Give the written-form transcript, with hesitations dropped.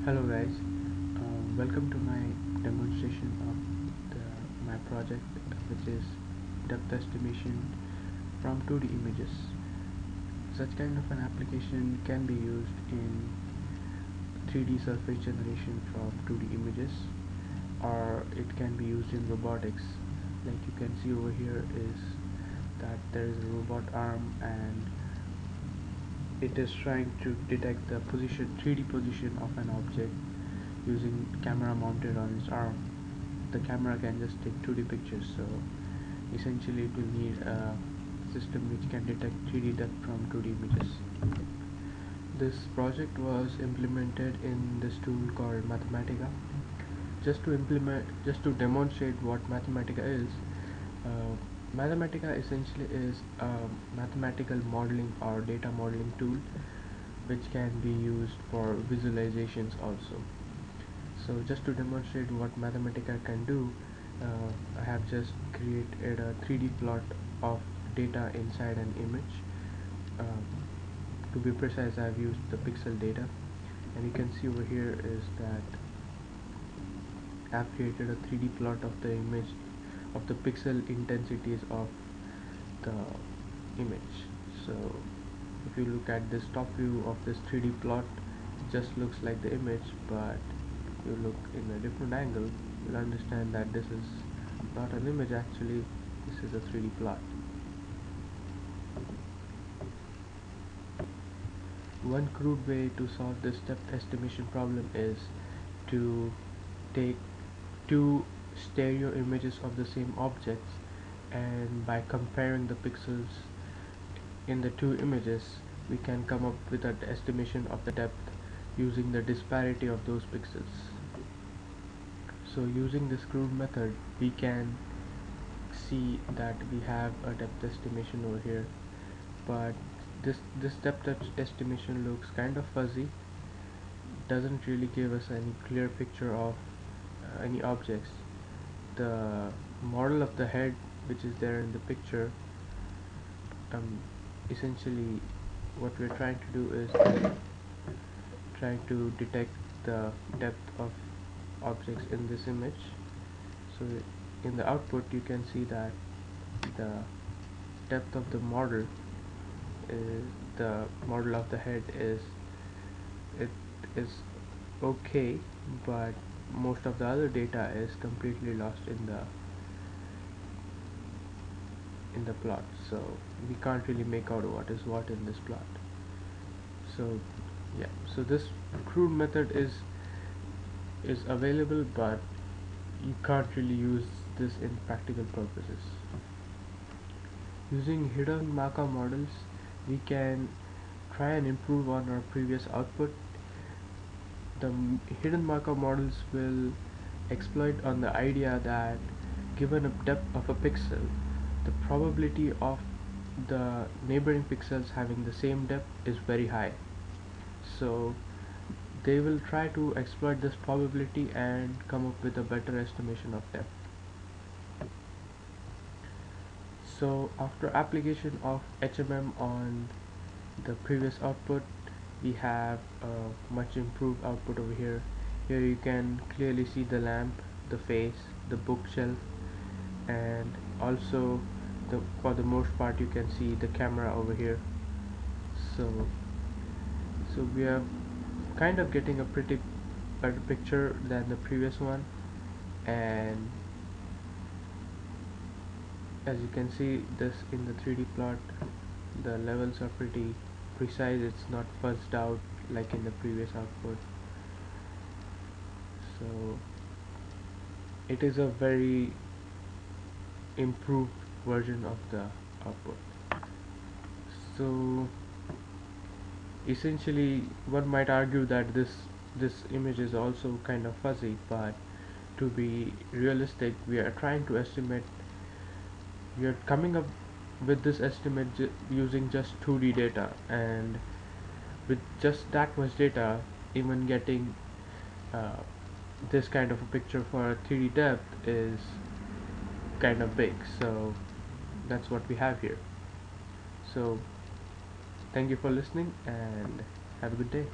Hello guys, welcome to my demonstration of my project, which is depth estimation from 2D images. Such kind of an application can be used in 3D surface generation from 2D images, or it can be used in robotics. Like you can see over here is that there is a robot arm, and it is trying to detect the 3D position of an object using camera mounted on its arm. The camera can just take 2D pictures, so essentially it will need a system which can detect 3D depth from 2D images. This project was implemented in this tool called Mathematica. Just to demonstrate what Mathematica is, uh, Mathematica essentially is a mathematical modeling or data modeling tool which can be used for visualizations also. So just to demonstrate what Mathematica can do, I have just created a 3D plot of data inside an image. To be precise, I've used the pixel data, and you can see over here is that I've created a 3D plot of the image of the pixel intensities of the image. So if you look at this top view of this 3D plot, it just looks like the image, but if you look in a different angle, you'll understand that this is not an image. Actually, this is a 3D plot. One crude way to solve this depth estimation problem is to take two stereo images of the same objects, and by comparing the pixels in the two images, we can come up with an estimation of the depth using the disparity of those pixels. So using this crude method, we can see that we have a depth estimation over here, but this depth estimation looks kind of fuzzy. Doesn't really give us any clear picture of any objects. The model of the head, which is there in the picture, essentially what we're trying to do is trying to detect the depth of objects in this image. So in the output you can see that the depth of the model is the model of the head is it is okay, but most of the other data is completely lost in the plot, so we can't really make out what is what in this plot. So yeah, so this crude method is available, but you can't really use this in practical purposes. Using hidden Markov models, we can try and improve on our previous output. The hidden Markov models will exploit on the idea that given a depth of a pixel, the probability of the neighboring pixels having the same depth is very high. So they will try to exploit this probability and come up with a better estimation of depth. So after application of HMM on the previous output, we have a much improved output over here. Here you can clearly see the lamp, the face, the bookshelf, and also for the most part you can see the camera over here. So we are kind of getting a pretty better picture than the previous one, and as you can see this in the 3D plot, the levels are pretty precise. It's not fuzzed out like in the previous output. So it is a very improved version of the output. So essentially one might argue that this image is also kind of fuzzy, but to be realistic, we are coming up with this estimate using just 2D data, and with just that much data, even getting uh, this kind of a picture for a 3D depth is kind of big. So that's what we have here. So thank you for listening, and have a good day.